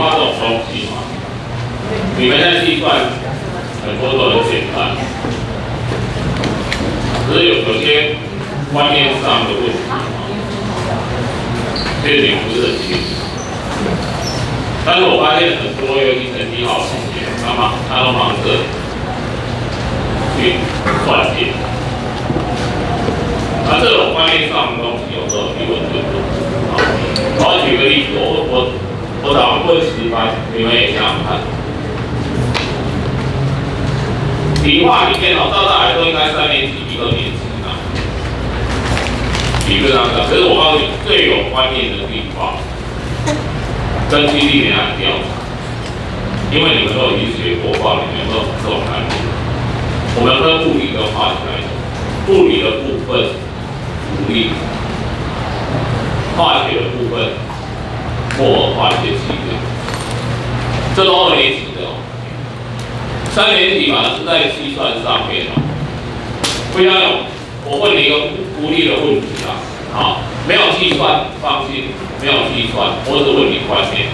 化这种东西嘛，你们在计算很多都很简单，只是有些观念上的问题嘛，这点不是很清楚。但是我发现很多尤其成绩好的同学，他都忙着去算解。那这种观念上的东西，有时候提问就多。我举个例子，我早上问10班，你们也想想看。理化里面照来说应该3年级、1、2年级啊，理论上讲。可是我告诉你，最有观念的地方，根据历年来的调查，因为你们都已经学过化，你们都这种难题。我们分物理跟化学来说，物理的部分浮力，化学的部分莫尔化学气量，这都2年级的哦。3年级反而是在计算上面哦。不要有，我问你一个浮力的问题啊，好，没有计算，放心，没有计算，我只问你观念。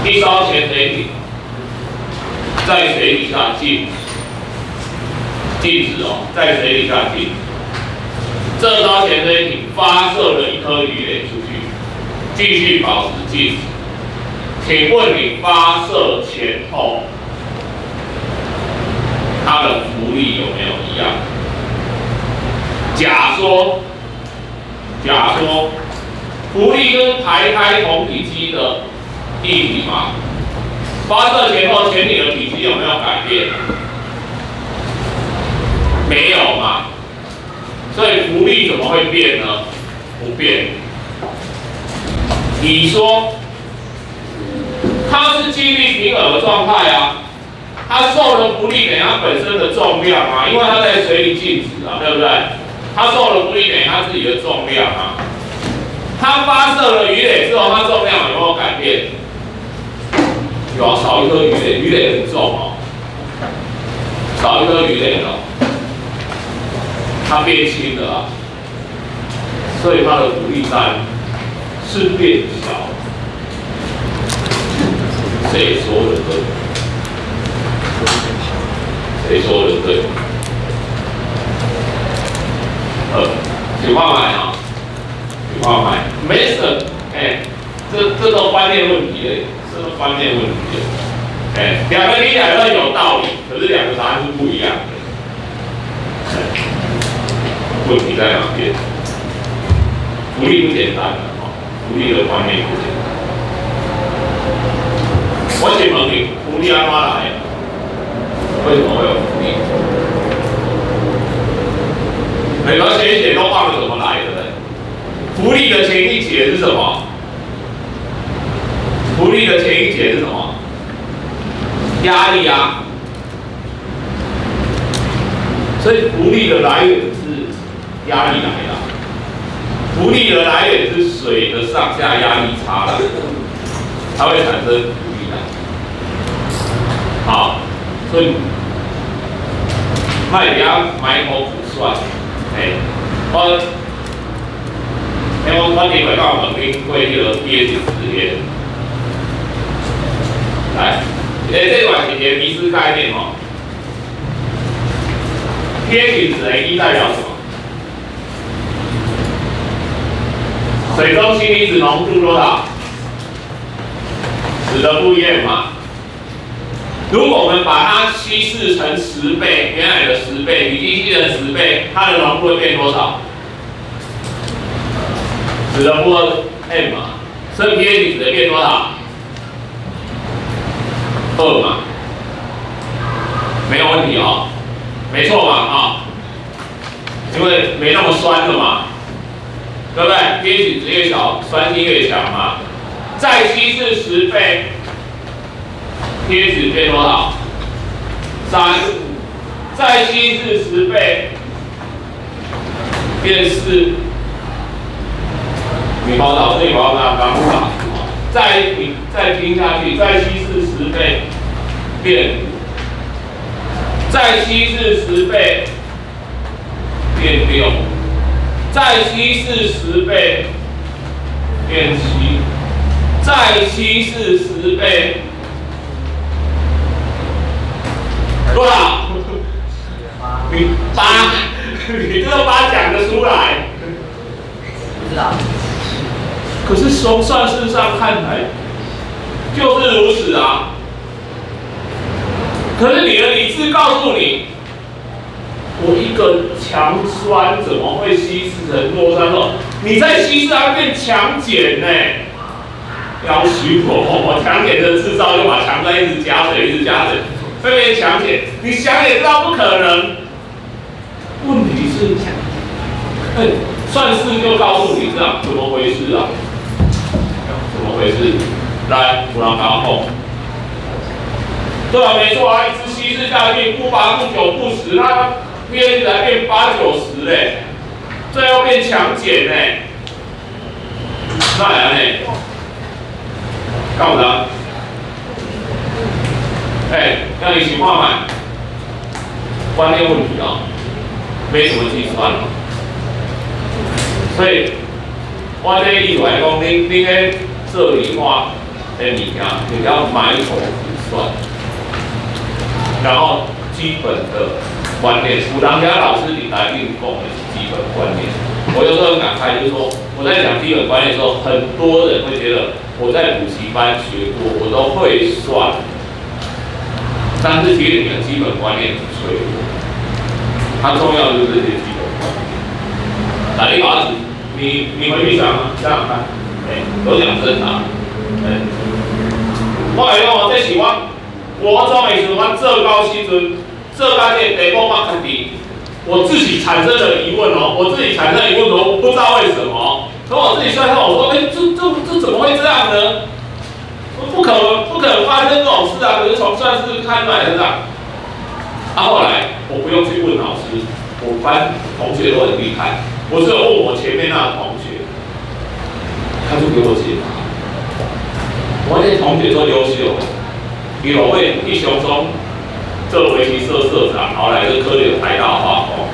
一艘潜水艇在水底下静止哦，在水底下静止。这艘潜水艇发射了一颗鱼雷出去，继续保持静止。请问你发射前后，它的浮力有没有一样？假说浮力跟排开同体积的一体嘛，发射前后潜艇的体积有没有改变？没有嘛，所以浮力怎么会变呢？不变。你说它是几率平衡的状态啊，它受的浮力等于它本身的重量啊，因为它在水里静止啊，对不对？它受的浮力等于它自己的重量啊。它发射了鱼雷之后，它重量有没有改变？有啊，少一颗鱼雷，鱼雷很重哦，少一颗鱼雷了，它变轻了啊，所以它的浮力单是变小。谁说的对？谁说的对？请慢慢啊，请慢慢，没什么，这都观念问题嘞，这都观念问题嘞，两个听起来都有道理，可是两个答案是不一样的。问题在哪边？浮力不简单的哦，浮力的观念不简单。我请问你，浮力安怎来的？为什么会有浮力？每个写一写都忘了怎么来的呢？浮力的前一节是什么？浮力的前一节是什么？压力啊。所以浮力的来源是压力来的，浮力的来源是水的上下压力差了，它会产生浮力来。好，所以卖家埋头苦算，我你回到本兵会议的pH实验，来，这款是迷思概念哦。pH 值1代表什么？水中氢离子浓度多少？10的负1嘛。如果我们把它稀释成10倍，原来的10倍，已经稀释成10倍，它的浓度会变多少？10的负2嘛。所以 pH 值变多少？2嘛。没有问题哦。没错嘛啊，因为没那么酸了嘛，对不对 ？pH 值越小，酸性越强嘛。再稀释10倍 ，pH 值变多少？3。再稀释10倍，变4。你跑到这里，跑到刚好。再听下去，再稀释10倍，变5。再稀释10倍，变6；再稀释10倍，变7；再稀释10倍，多少？你8，你这个8讲得出来？不知道。可是从算式上看来，就是如此啊。可是你的理智告诉你，我一个强酸怎么会稀释成弱酸后？你再稀释它变强碱呢？要许我强碱的制造就把强酸一直加水，一直加水，会变强碱。你想也知道不可能。问题是，算式就告诉你这样怎么回事啊？怎么回事？来，我让它后。对啊，没错啊，一直稀释下去，不8不9不10，它pH 来变8、9、10嘞，最后变强碱嘞，那样嘞，干嘛？那你情况嘛，观念问题啊，没什么计算了，所以我这意思来讲，你咧做理化的物件，你要埋头计算。然后基本的观念，武当家老师你来运供的是基本观念。我有时候很感慨，就是说我在讲基本观念的时候，很多人会觉得我在补习班学过，我都会算，但是其实你的基本观念很脆弱，它重要的就是这些基本观念。那你儿子，你回去想看，都讲正常，我来讲哦，这是我中的时候，我做到时阵，做到这第5马克底，我自己产生了疑问哦，我自己产生了疑问，我不知道为什么。可我自己算后，我说，这怎么会这样呢？不可能发生这种事啊！可是从算式看出来是这样。后来我不用去问老师，我班同学都很厉害，我只有问我前面那个同学，他就给我解答。我那些同学都优秀。比如我一雄中做围棋社社长，后来是科联台大化工。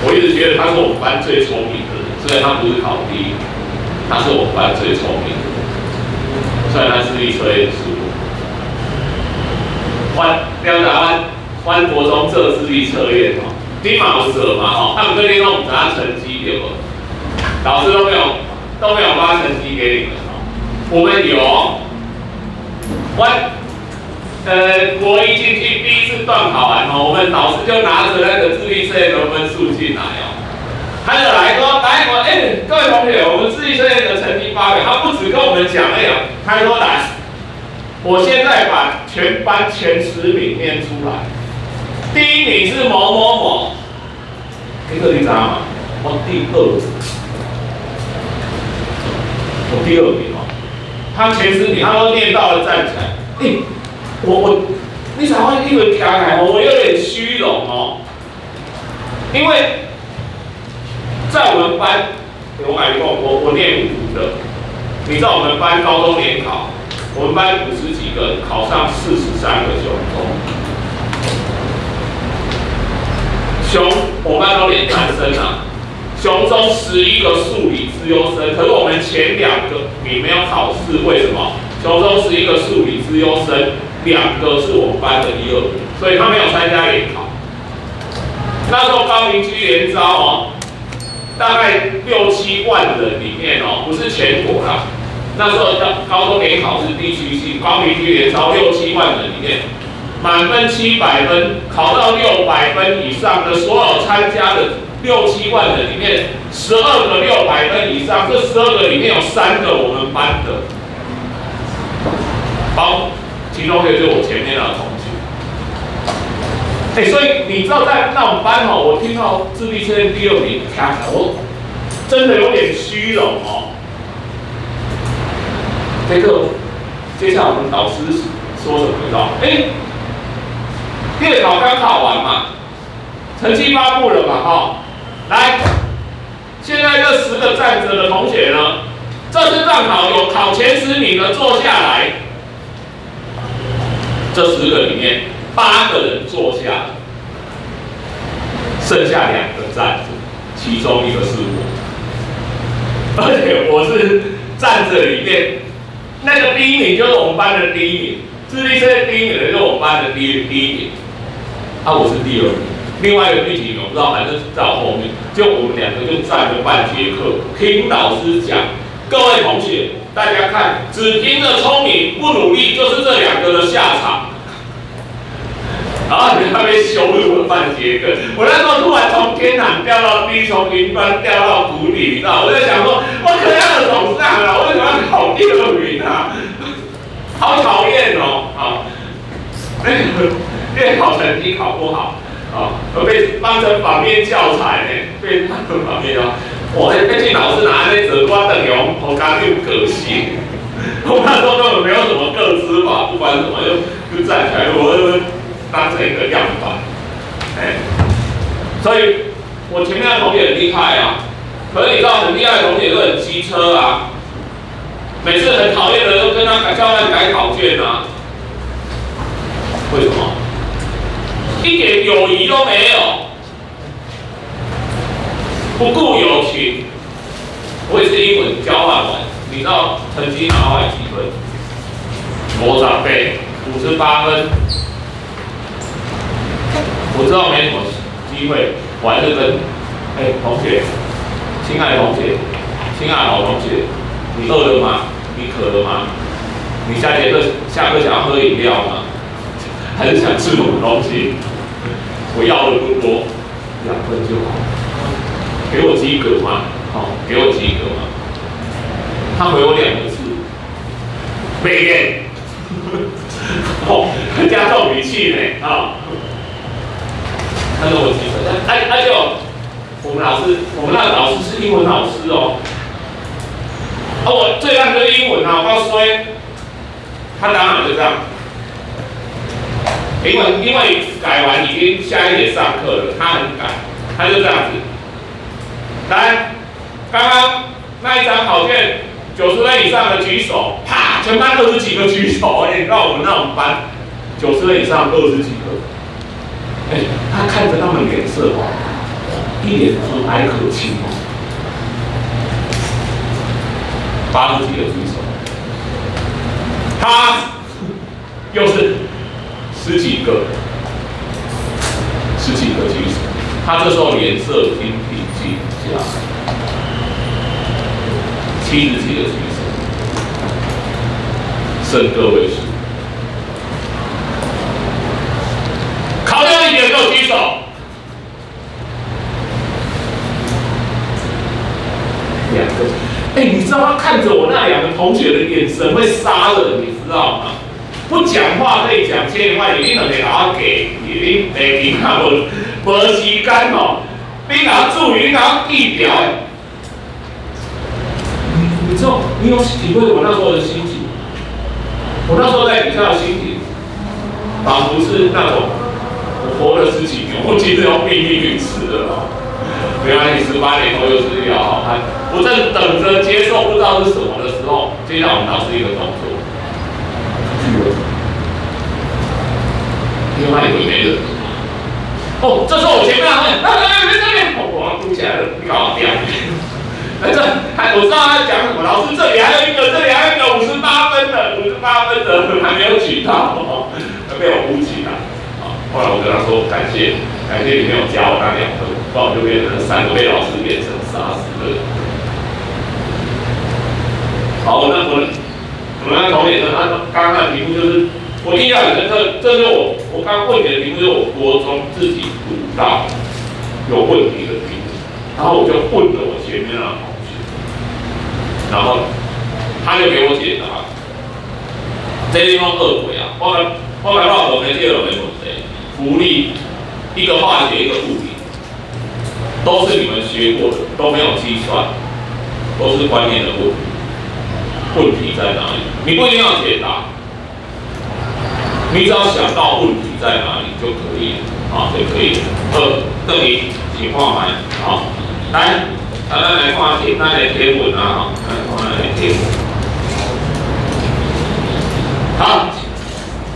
我一直觉得他是我们班最聪明的人，虽然他不是考第一，他是我们班最聪明的人。虽然他智力测验失误，阮国中做智力测验哦，你嘛有做嘛吼，他们跟你拢唔知影成绩对不？老师都没有发成绩给你们哦，我们有。国一进去第一次段考完哦，我们老师就拿着那个智力测验的分数进来哦，他就来说，各位同学，我们智力测验的成绩发表，他不只跟我们讲那个，他说来，我现在把全班前10名念出来，第1名是某某某，这个你知道吗？我第2名哦，他前10名他都念到了站起来。你才会一轮调来，我有点虚荣哦，因为在我们班，我跟你讲，我念5的，你知道我们班高中联考，我们班50几个人考上43个雄中，我们班都连男生啊，雄中11个数理资优生，可是我们前2个你没有考试，为什么？雄中11个数理资优生，2个是我们班的1、2名，所以他没有参加联考。那时候高屏区联招哦，大概6、7万人里面哦，不是全国啦。那时候高中联考是地区性，高屏区联招6、7万人里面，满分700分，考到600分以上的所有参加的6、7万人里面，12个600分以上，这12个里面有3个我们班的。其中一个就是我前面那个同学，所以你知道在那种班哦，我听到智力测验第2名，我真的有点虚荣哦。接下来我们导师说什么？你知道？月考刚考完嘛，成绩发布了嘛，来，现在这10个站着的同学呢，这次段考有考前10名的坐下来。这10个里面8个人坐下，剩下2个站着，其中1个是我，而且我是站着里面那个第一名就是我们班的第一名，智力测验第一名的就是我们班的第一名，我是第二名，另外一个第几名我不知道，反正是在我后面，就我们两个就站了半节课听老师讲。各位同学，大家看，只凭着聪明不努力，就是这两个的下场。然后你那边羞辱了半节课，我那时候突然从天堂掉到地，从云端掉到谷底，你知道？我在想说，我可要的总上了，为什么要考第二名啊？好讨厌哦！那个月考成绩考不好被当成反面教材呢，被当成反面教材。我那被老师拿那折瓜等用，我刚又可惜。我那时候根本没有什么个资法，不管什么就站起来，我就当成一个样板。所以我前面的同学很厉害啊，可是你知道很厉害的同学都很机车啊，每次很讨厌的都跟他叫他改考卷啊，为什么？一点友谊都没有。不顾友情，我也是英文交换完，你知道成绩拿到几分？50倍，58分。我知道没什么机会，我还是跟同学，亲爱的同学，亲爱的好同学，你饿了吗？你渴了吗？你下课想要喝饮料吗？还是想吃什么东西？我要的不多，2分就好。给我及格吗？给我及格吗？他回我2个字，没给。加重语气呢，他说我及格，而且我们那个老师是英文老师哦。我最烂就是英文我告诉你，他当然就这样。因为改完已经下一节上课了，他很赶，他就这样子。来，刚刚那一张考卷90分以上的举手，啪，全班20几个举手，你知道我们那种班90分以上20几个，他看着他们脸色一脸和蔼可亲80几个举手，他又是10几个举手，他这时候脸色已经平静下来，70几个举手，剩个位数，考掉1点给我举手。2个，你知道他看着我那2个同学的眼神会杀人，你知道吗？不讲话可以讲千言万语，你两个阿给，你看无时间哦，你拿注意，你拿记条你知道，你有体会我那时候的心情？我那时候在底下的心情，仿佛是那种我活了10几年，我其实要命运吃了。原来你18年后又是要好看，我正等着接受不知道是什么的时候，接下来我们老师一个动作，另外一个没人。这时候我前面我嘟起来了，你搞掉。我知道他讲什么，老师这里还有一个58分的还没有举到，被我呼起来。后来我跟他说感谢你没有加我那2分，不然我就变成3个被老师变成杀死的。好，我那同学他刚刚的题目就是我印象很深刻，这是我刚问你的题目，就是我国中自己读到有问题的题目，然后我就问了我前面那同学，然后他就给我解答，这地方恶鬼啊，我来报我们第2没问题，福利一个化学一个物理，都是你们学过的，都没有计算，都是观念的问题，问题在哪里？你不一定要解答。你只要想到问题在哪里就可以了，就可以了。邓明，请画牌，来，咱来看题，咱来贴文啊，来贴文。好，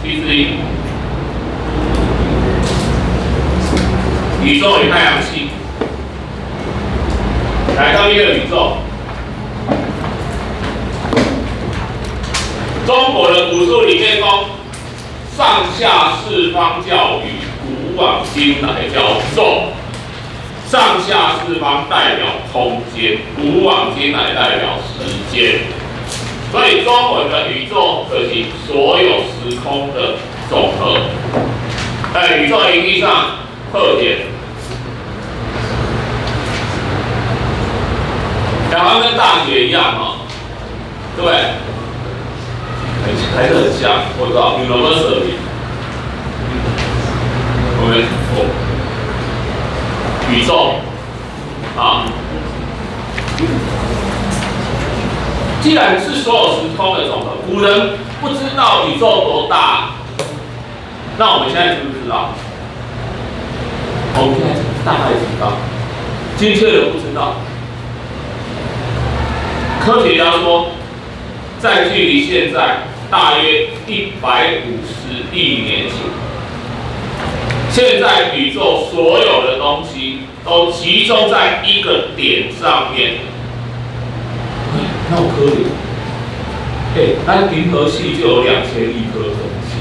题之一，宇宙与太阳系，来到一个宇宙。中国的古书里面说，上下四方叫宇，古往今来叫宙。上下四方代表空间，古往今来代表时间。所以中文的宇宙就是所有时空的总和。在宇宙营地上特点，两方跟大学一样哈，对不对？还是很像，我知道 university， 我们宇宙啊，既然是所有时空的总和，古人不知道宇宙多大，那我们现在知不知道？我们现在大概知道，精确的不知道。科学家说，在距离现在大约150亿年前，现在宇宙所有的东西都集中在一个点上面。那我可怜，那银河系就有2000亿颗恒星，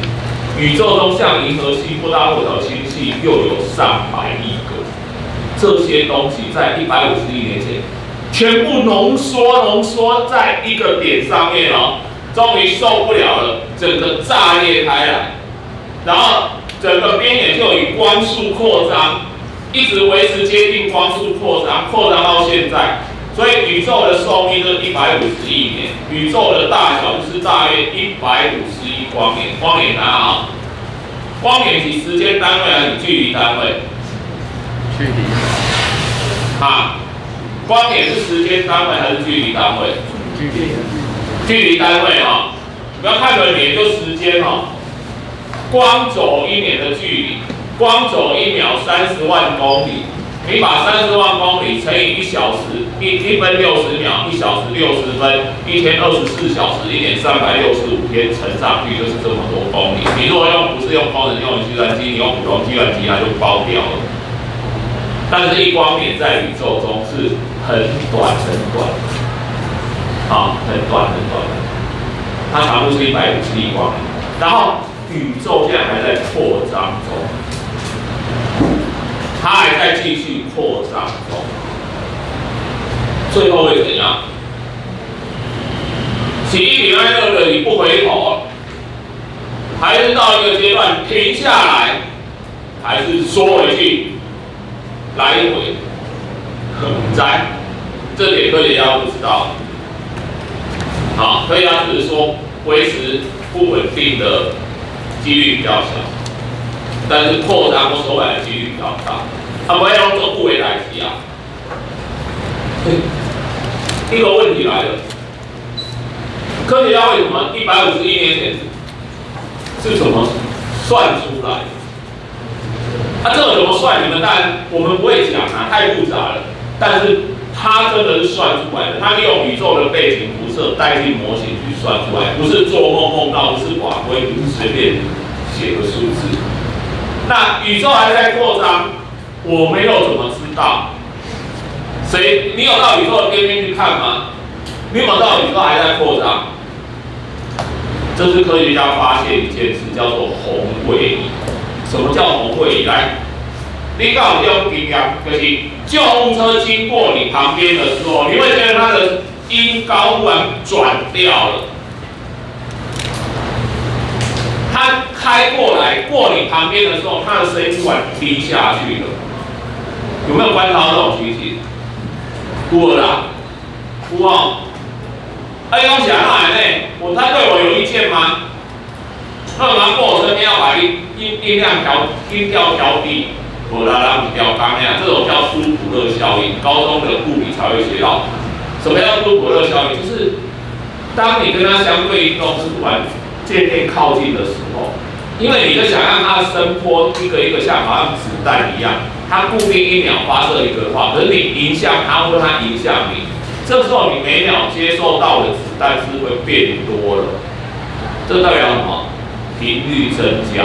宇宙中像银河系或大或小星系又有300亿个。这些东西在150亿年前，全部浓缩在一个点上面哦，终于受不了了，整个炸裂开来，然后整个边缘就以光速扩张，一直维持接近光速扩张到现在。所以宇宙的寿命就是150亿年，宇宙的大小就是大约150亿光年。光年拿啊，光年是时间单位还是距离单位？距离。啊，光年是时间单位还是距离单位？距离。距离单位啊，不要看了年就时间哦。光走1年的距离，光走1秒30万公里。你把30万公里乘以1小时，1分60秒，1小时60分，1天24小时，1年365天乘上去就是这么多公里。你如果不是用工人用的计算机，你用普通计算机它就爆掉了。但是1光年在宇宙中是很短，啊，很短，它长度是150亿光年。然后宇宙现在还在扩张中。它还在继续扩张中，最后会怎样？起1点2热的你不回头，还是到一个阶段停下来，还是缩回去，来回？在这点科学家不知道。好，科学家只是说维持不稳定的几率比较小。但是扩张或收窄的几率比较大，不会用做不为代替啊。一个问题来了，科学家为什么150亿年前是怎么算出来的？这个怎么算？你们当然我们不会讲啊，太复杂了。但是它真的是算出来的，它利用宇宙的背景辐射代替模型去算出来，不是做梦梦到，不是寡龟，不是随便写个数字。那宇宙还在扩张，我们又怎么知道？你有到宇宙的边边去看吗？你有没有到宇宙还在扩张？这是科学家发现一件事，叫做红位移。什么叫红位移？来，你搞这种经验，就是救护车经过你旁边的时候，你会觉得它的音高忽然转掉了。它开过来过你旁边的时候，它的声音突然低下去了。有没有观察到这种情形？有啦，有哦。讲是安怎呢？他对我有意见吗？那么过我身边要把音调调低，无啦啦不调刚呀，这种叫舒普勒效应。高中的物理才会学到。什么叫舒普勒效应？就是当你跟它相对应动是突然渐渐靠近的时候，因为你就想让它的声波一个一个像好像子弹一样，它固定1秒发射一个的话，可是你影响它或它影响你，这时候你每秒接受到的子弹是会变多了，这代表什么？频率增加。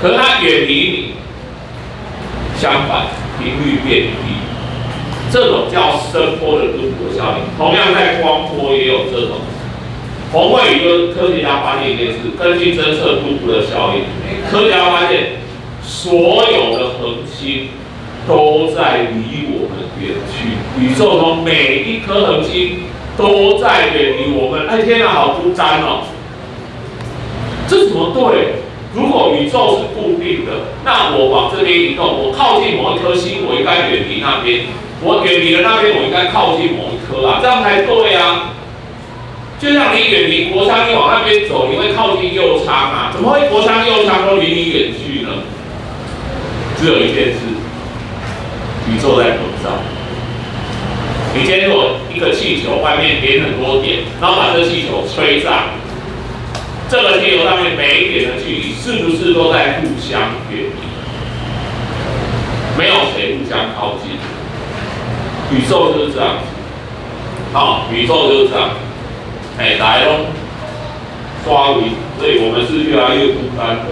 可是它远离你，相反频率变低，这种叫声波的舒普勒效应。同样在光波也有这种。红卫宇科学家发现一件事，根据侦测瀑布的效应，科学家发现所有的恒星都在离我们远去，宇宙中每一颗恒星都在远离我们。哎，天哪，好不沾哦！这怎么对？如果宇宙是固定的，那我往这边移动，我靠近某一颗星，我应该远离那边；我远离了那边，我应该靠近某一颗啊，这样才对啊。就像你远离国昌，你往那边走，你会靠近右昌啊，怎么会国昌、右昌都离你远去呢？只有一件事，宇宙在膨胀。你今天如果一个气球外面点很多点，然后把这气球吹上。这个气球上面每一点的距离是不是都在互相远离？没有谁互相靠近。宇宙就是这样子，宇宙就是这样子。大家都刷尾，所以我们是越来越孤单的。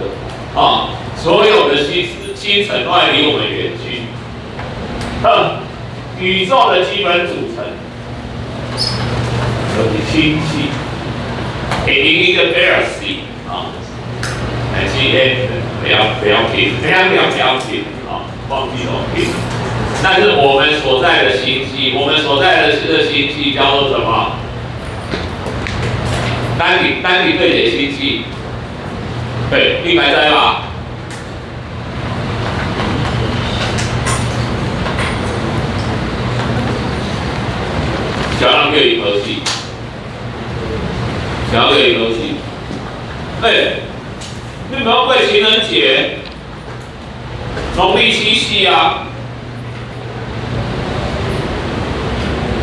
所有的星辰都在离我们远去。宇宙的基本组成有氢气。给您一个贝尔西，G-A 不要拼，不要拼忘记怎么拼。但是我们所在的星系，我们所在的这个星系叫做什么？单体对解星系，对，立白在吧？小浪月银河系。小浪月银河系，你有没有会情人节？农历7夕啊，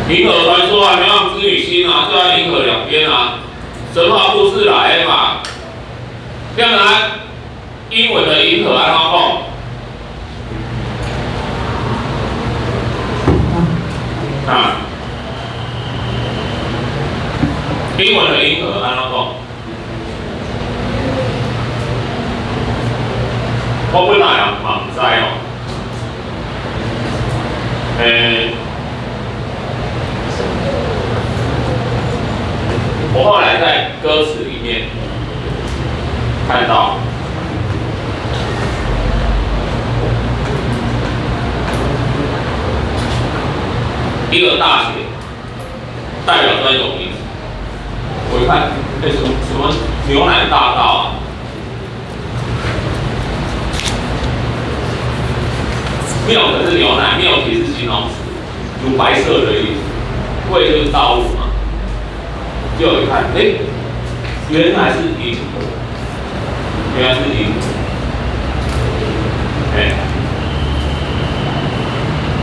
银河传说啊，冥王之女星啊，就在银河两边啊，神话故事来的嘛。要不然，英文的银河安怎讲？英文的银河安怎讲？我本来啊，嘛唔知哦。我后来在歌词里面看到，一个大写代表专有名词。我一看，什么牛奶大道啊？milk 是牛奶 ，milk 是形容词，乳白色的意思。way 就是道路嘛。就一看，原来是银河，原来是银河。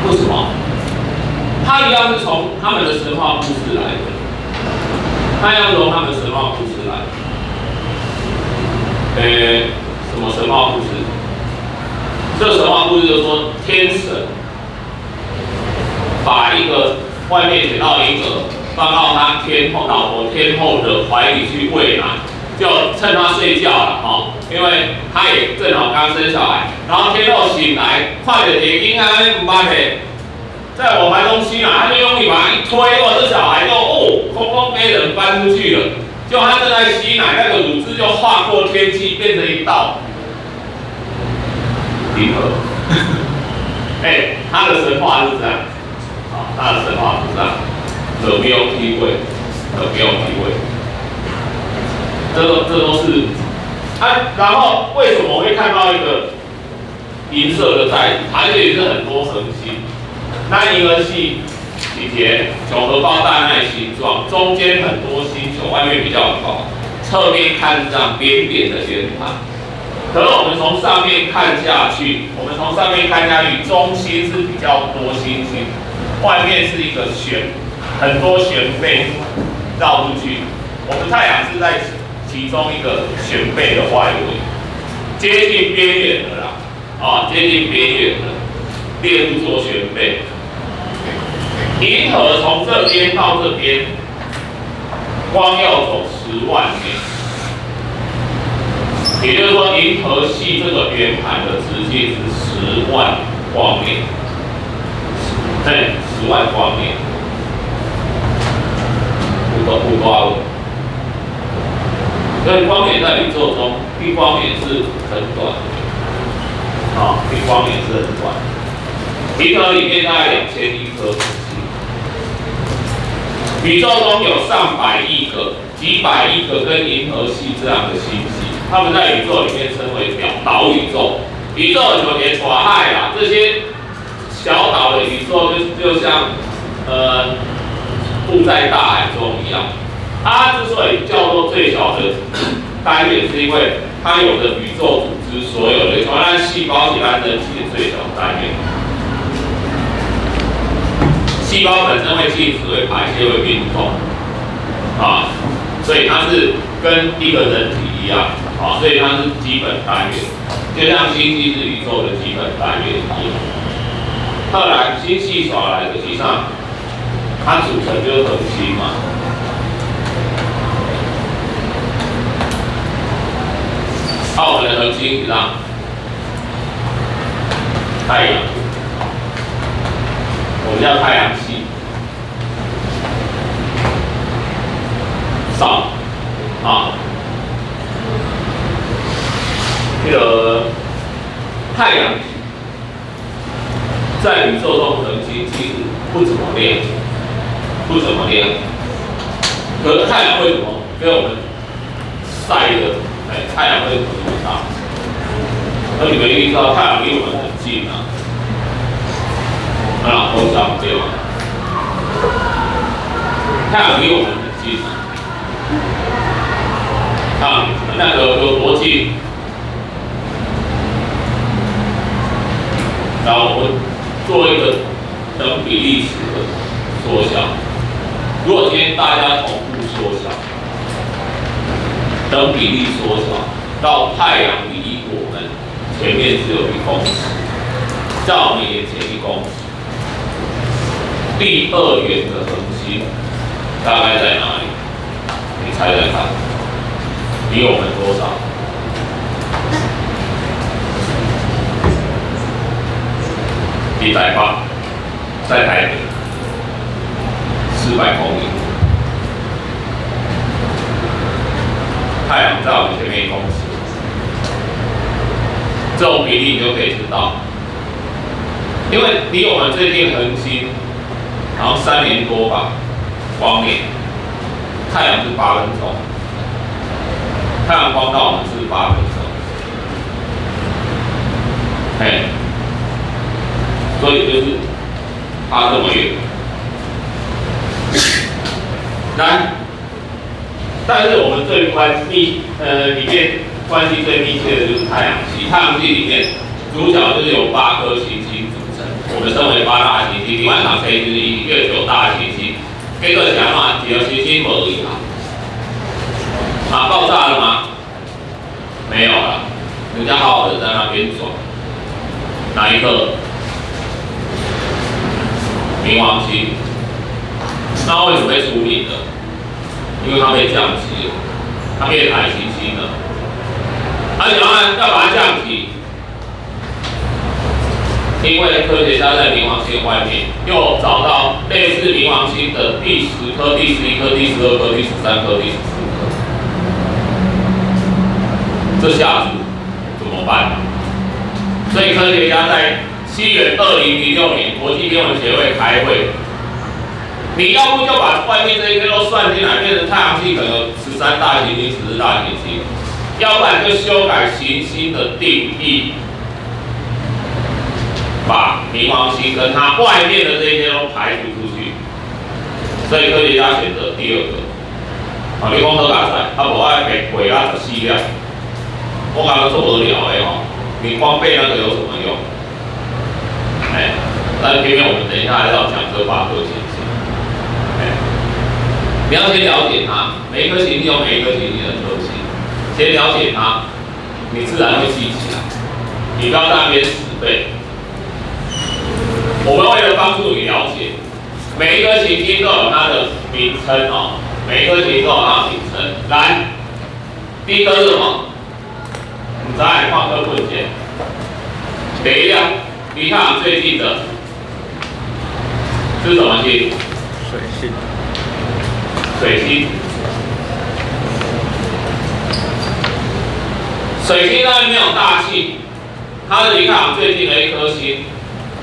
为什么？它一样是从他们的神话故事来的。它要从他们的神话故事来。什么神话故事？这个神话故事就是说，天神把一个外面捡到银河放到他老婆天后的怀里去喂奶，就趁他睡觉了因为他也正好刚生小孩，然后天后醒来，快点点婴儿不办嘞，在我怀中吸奶，他就用力把它一推，这小孩就空空被人搬出去了，结果他正在吸奶，那个乳汁就划过天际，变成一道银河。他的神话是这样，他的神话是这样。The Milky Way，The Milky Way， 这都是然后为什么会看到一个银色的带子？它这里是很多恒星，那银河系以前球荷包蛋那形状，中间很多星球，外面比较高，侧面看是这样扁扁的圆盘。可是我们从上面看下去，中心是比较多星星，外面是一个很多旋背绕出去。我们太阳是在其中一个旋背的外围，接近边缘了啦，接近边缘了，列入做旋背。银河从这边到这边，光要走10万年。也就是说，银河系这个圆盘的直径是10万光年，10万光年，不多了。所以光年在宇宙中，一光年是很短的，一光年是很短的，一颗里面大概2000亿颗恒星。宇宙中有上百亿个、几百亿个跟银河系这样的星系，它们在宇宙里面称为岛宇宙。宇宙有点耍害啦，这些小岛的宇宙就像布在大海中一样。它之所以叫做最小的单元，是因为它有着宇宙组织所有的，从按细胞及按人体的最小单元。细胞本身会进食、会排泄、会运动，所以它是跟一个人体一样，所以它是基本单元，就像星系是宇宙的基本单元一样。后来星系耍来，实际上它组成就是恒星嘛。我们的恒星是让太阳，我们叫太阳系。少这个太阳在宇宙中恒星其实不怎么亮，可是太阳为什么跟我们晒的？太阳为什么这么大？那你们一定知道太阳离我们很近啊，风向对吗？太阳离我们很近啊。那个有多近？然后我们做一个等比例尺的缩小。如果今天大家同步缩小，等比例缩小到太阳离我们前面只有1公尺，在我们眼前1公尺，第2元的恒星大概在哪里？你猜猜看，离我们多少？180，在台北400公里。太阳在我们前面1公尺，这种比例你就可以知道，因为离我们最近恒星好像3年多吧，光年，太阳是8分钟，太阳光到我们是8分钟，所以就是差这么远。但是我们最里面关系最密切的就是太阳系。太阳系里面主角就是由8颗行星组成，我们称为8大行星。另外讲 K 就是1、9大行星。这个想法几个行星而已爆炸了吗？没有了，人家好好的在那边转。哪一个？冥王星。那为什么会出名的？因为它被降级了，它变矮行星了。想要把它降级，因为科学家在冥王星外面又找到类似冥王星的第10颗、第11颗、第12颗、第13颗、第14颗。这下子怎么办？所以科学家在7月2006年国际天文协会开会。你要不就把外面这一些都算进来，变成太阳系可能有13大行星、14大行星，要不然就修改行星的定义，把冥王星跟它外面的这些都排除出去。所以科学家选择第2个。你讲好加载，无爱背14了，我感觉做无聊的你光背那个有什么用？但偏偏我们等一下还要讲这8颗行星。你要先了解它，每一颗行星有每一颗行星的特性，先了解它，你自然会记起来。你不要在那边死背。我们为了帮助你了解，每一颗行星都有它的名称每一颗行星都有它的名称。来，第一颗是什么？你再看科文件。第一辆离太阳最近的是什么星？水星。水星上面没有大气，它是离太阳最近的一颗星，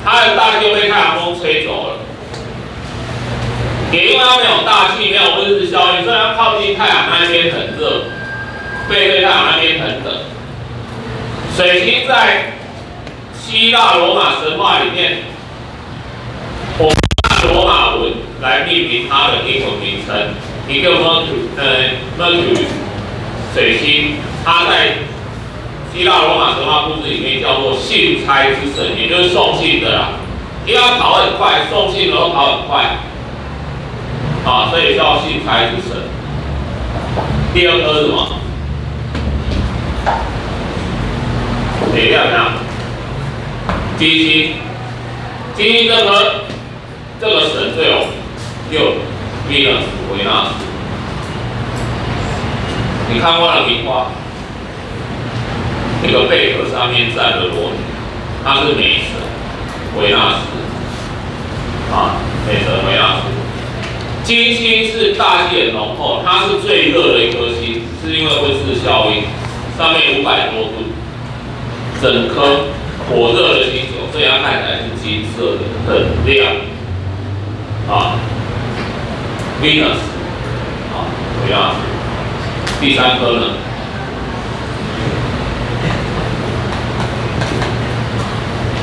它的大气就被太阳风吹走了。也因为它没有大气，没有温室效应，所以它靠近太阳那边很热，背对太阳那边很冷。水星在希腊罗马神话里面，我们按罗马文来命名它的英文名称，一个 Mercury 水星，它在希腊罗马神话故事里面叫做信差之神，也就是送信的啦，因为它跑很快，送信的都跑很快。所以叫信差之神。第二颗是什么？哪个呢？金星。金星这个神最有Venus维纳斯。你看过了名画？那个贝壳上面站的裸女，她是美神维纳斯。美神维纳斯。金星是大气很浓厚，它是最热的一颗星，是因为温室效应，上面500多度，整颗火热的星球，所以它看起来是金色的，很亮。Venus， 维纳斯。第三颗呢？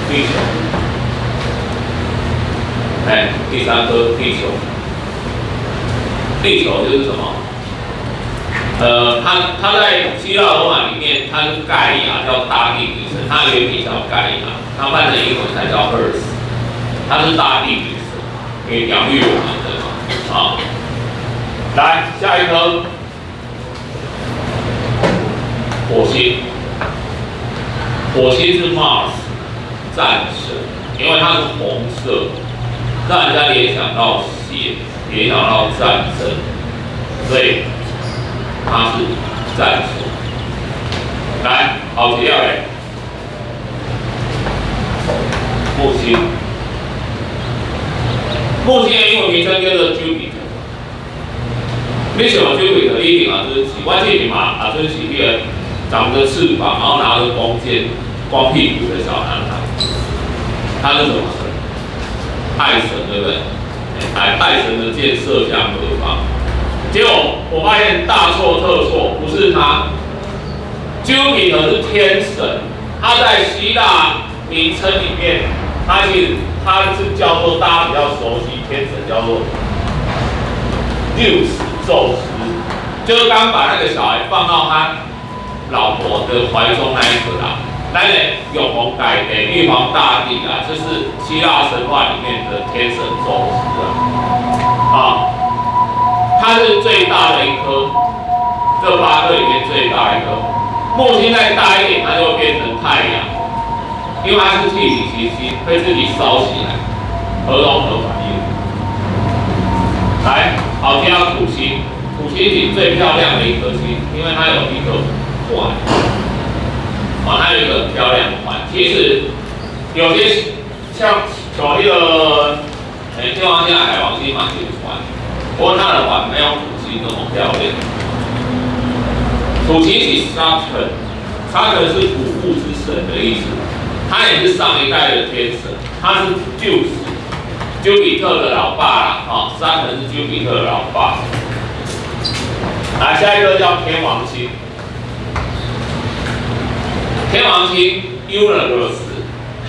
地球。第三颗地球。地球就是什么？它在希腊罗马里面，它是盖亚，叫大地女神，它原名叫盖亚，它翻成英文才叫 Earth， 它是大地女神，可以养育我们的嘛。来下一颗，火星。火星是 Mars， 战神，因为它是红色，让人家联想到血。联想到战争，所以它是战神。来，好，接下来木星。木星的英文名称叫做 Jupiter。为什么 Jupiter 一定是我记得嘛？就是那个长着翅膀，然后拿着弓箭、光屁股的小男孩。他是什么神？爱神，对不对？爱神的箭射向何方？结果我发现大错特错，不是他。Jupiter 是天神，他在希腊名称里面，他是叫做大家比较熟悉天神叫做Zeus宙斯，就是刚把那个小孩放到他老婆的怀中那一个啦。那永恒改的玉皇大帝啊，就是希腊神话里面的天神宙斯啊，它是最大的一颗，这8颗里面最大一颗。木星再大一点，它就会变成太阳，因为它是气体行星，会自己烧起来，核融合反应。来，好，接到土星，土星是最漂亮的一颗星，因为它有一个环。它有一个很漂亮的环，其实有些像那个天王星、海王星嘛，就是环，不过它的环没有土星那么漂亮。土星是 Saturn 是谷物之神的意思，他也是上一代的天神，他是Jupiter 的老爸啦，Saturn 是Jupiter的老爸。来，下一个叫天王星。天王星 Uranus，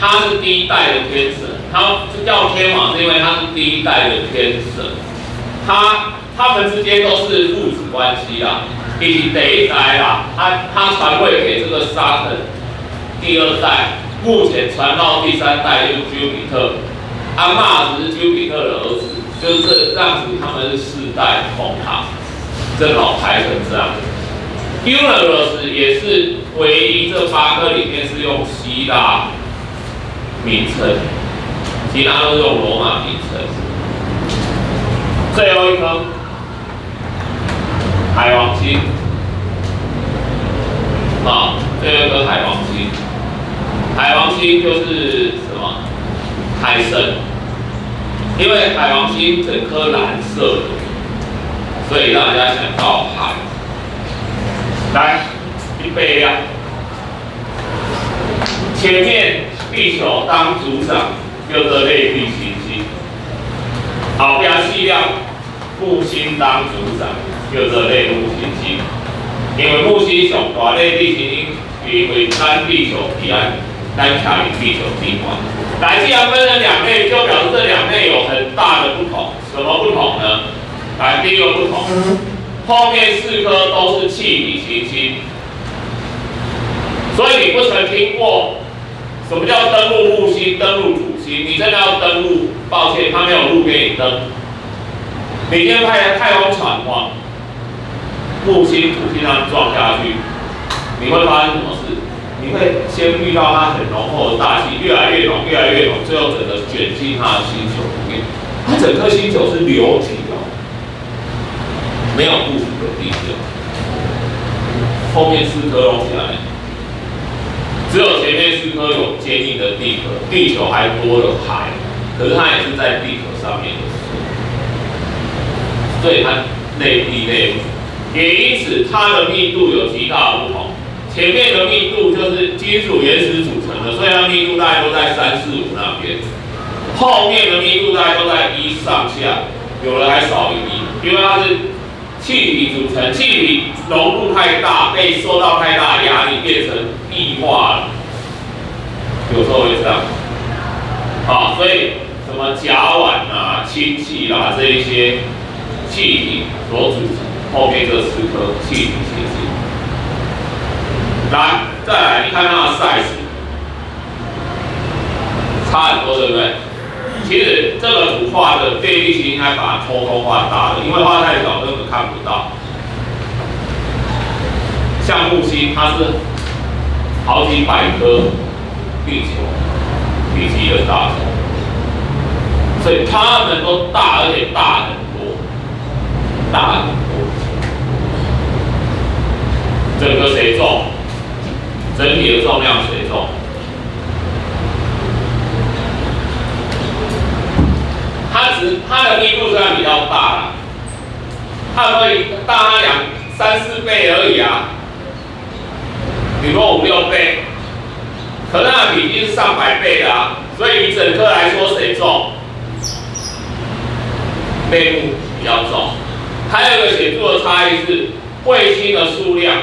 它是第一代的天神，它是叫天王，是因为它是第一代的天神。他们之间都是父子关系啦，以及第一代啦，他传位给这个 Saturn， 第二代，目前传到第3代就是 Jupiter， Mars 是 Jupiter 的儿子，就是这样子，他们是4代同堂，正好排成这样。Uranus 也是唯一这8颗里面是用希腊名称，其他都是用罗马名称。最后一颗海王星，最后一颗海王星，海王星就是什么？海神，因为海王星整颗蓝色的，所以让人家想到海。来，预备呀！前面地球当组长，叫做类地行星；后边系了木星当组长，叫做类木行星。因为木星上大，类地行星因为咱地球彼岸，咱徛于地球顶端。来，既然分成两类，就表示这两类有很大的不同。什么不同呢？来，第一个不同，后面4颗都是气体行星，所以你不曾听过什么叫登陆木星、登陆土星。你真的要登陆，抱歉，他没有路给你登。你今天派太空船往木星、土星上撞下去，你会发生什么事？你会先遇到它很浓厚的大气，越来越浓，越来越浓，最后整个卷进它的星球里面。它整颗星球是流体的，没有固体的地球。后面4颗弄起来，只有前面4颗有坚硬的地壳，地球还多了海，可是它也是在地壳上面的水，所以它类地类物。也因此，它的密度有极大的不同。前面的密度就是金属原石组成的，所以它密度大概都在3、4、5那边。后面的密度大概都在1上下，有的还少于1，因为它是气体组成，气体浓度太大，被受到太大的压力，变成液化了。有时候会这样。好，所以什么甲烷啊、氢气啦这一些气体所组成。后面这4颗气体行星，来，再来，你看它的 size 差很多，对不对？其实这个图画的类地行星应该把它偷偷画大的，因为画太小根本看不到。像木星，它是好几百颗地球体积的大小，所以它们都大，而且大很多，大很多。整个谁重？整体的重量谁重？它的密度虽然比较大啦，它可以大它3、4倍而已啊。你说5、6倍，可是它的体积是上百倍的啊。所以以整颗来说，谁重？类木比较重。还有一个显著的差异是卫星的数量。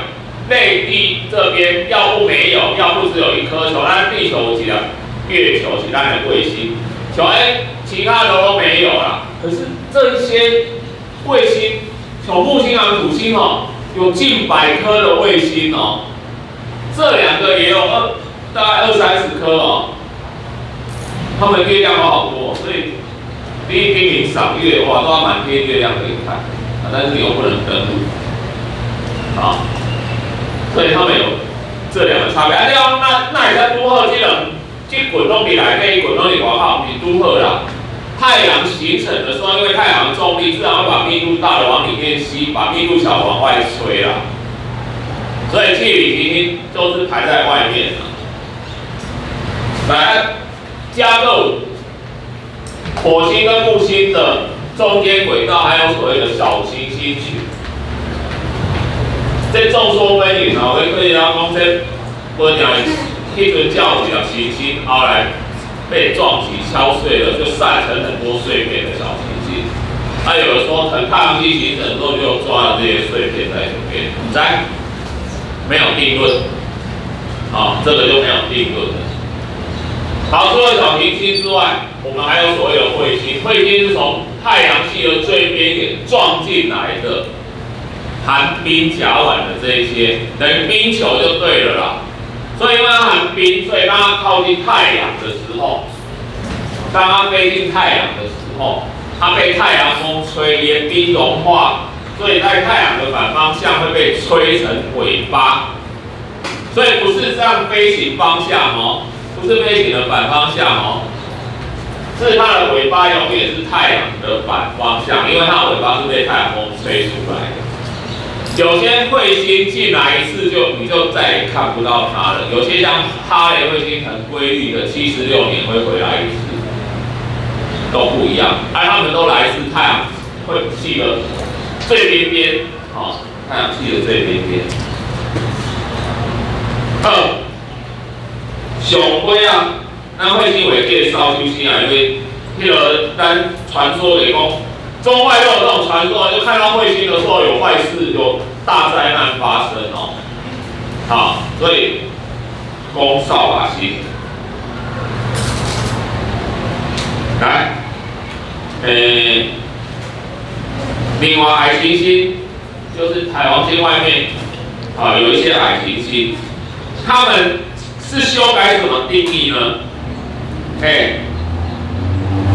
类地这边要不没有，要不只有1颗球，但是地球有几个月球，其他的卫星，球其他的都没有啦。可是这些卫星，木星和土星哦，有近100颗的卫星哦，这2个也有大概20-30颗哦，它们月亮都好多，所以第一天你赏月哇，都要满天月亮可以看，但是你又不能登陆，啊。所以他们有这2个差别。那也在拄好，这滚动比来那一滚动比外口比拄好啦。太阳形成的时候，因为太阳的重力自然会把密度大的往里面吸，把密度小的往外吹啦。所以气体行星就是排在外面了。来，加入火星跟木星的中间轨道，还有所谓的小行星群。这众说纷纭啊，我可以讲这我讲迄阵教育的行星，后来被撞击敲碎了，就散成很多碎片的小行星。有的说很太阳系形成之后就抓了这些碎片在里面，在没有定论，这个就没有定论了。好，除了小行星之外，我们还有所谓的彗星。彗星是从太阳系的最边缘撞进来的。含冰甲烷的这一些，等于冰球就对了啦。所以因为它含冰，所以当它靠近太阳的时候，当它飞进太阳的时候，它被太阳风吹，岩冰融化，所以在太阳的反方向会被吹成尾巴。所以不是这样飞行方向哦，不是飞行的反方向哦，是它的尾巴永远是太阳的反方向，因为它的尾巴是被太阳风吹出来的。有些彗星进来一次你就再也看不到它了。有些像哈雷彗星很规律的76年会回来一次，都不一样。它们都来自太阳系的最边边，太阳系的最边边。熊上尾啊，咱会先会介绍首先啊，因为迄个咱传说的讲，中外都有这种传说，就看到彗星的时候有坏事，有大灾难发生哦。好，所以讲扫把星，来，另外矮行星就是海王星外面啊有一些矮行星，它们是修改什么定义呢？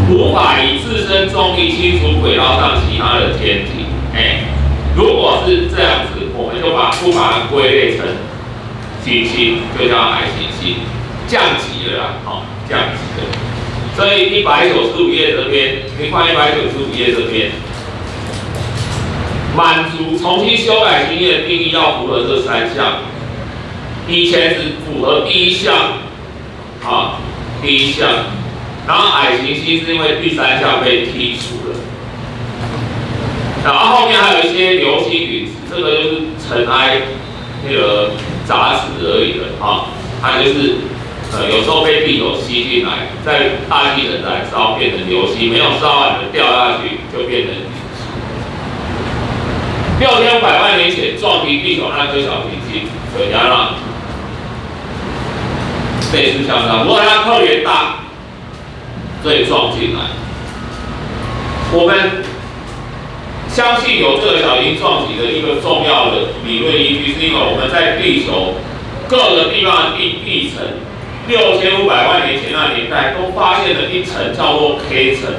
无法以自身重力清除轨道上其他的天体。如果是这样子，我们就不把它归类成行星，就叫矮行星，降级了啦，降级了。所以195页这边，你看195页这边，满足重新修改行星的定义要符合这3项。以前只符合第一项，第一项，然后矮行星是因为第3项被剔除了，然后后面还有一些流星陨石，这个就是尘埃那个杂质而已了它就是有时候被地球吸进来，在大气层燃烧变成流星，没有烧完的掉下去就变成陨石。6500万年前撞击地球那颗小行星可加上类似相当，不过它特别大，所以撞进来。我们相信有这个小行星撞击的一个重要的理论依据，是因为我们在地球各个地方的地层，6500万年前那年代都发现了一层叫做 K 层，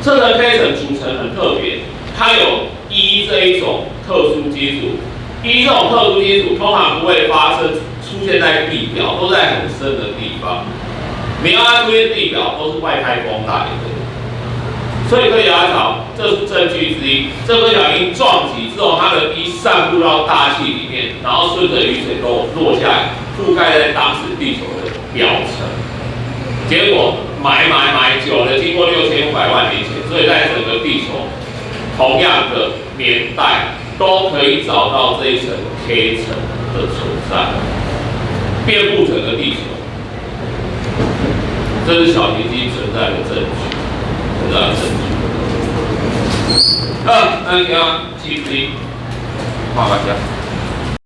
这个 K 层组成很特别，它有E这一种特殊金属，E 这种特殊金属通常不会出现在地表，都在很深的地方。没有它出现地表，都是外太空来的。所以科学家讲，这是证据之一。这颗小行星撞击之后，它的E散布到大气里面，然后顺着雨水都落下来，覆盖在当时地球的表层。结果埋久了，经过6500万年前，所以在整个地球同样的年代都可以找到这一层 K 层的存在，遍布整个地球。这是小行星存在的证据，那你看，其实，画家。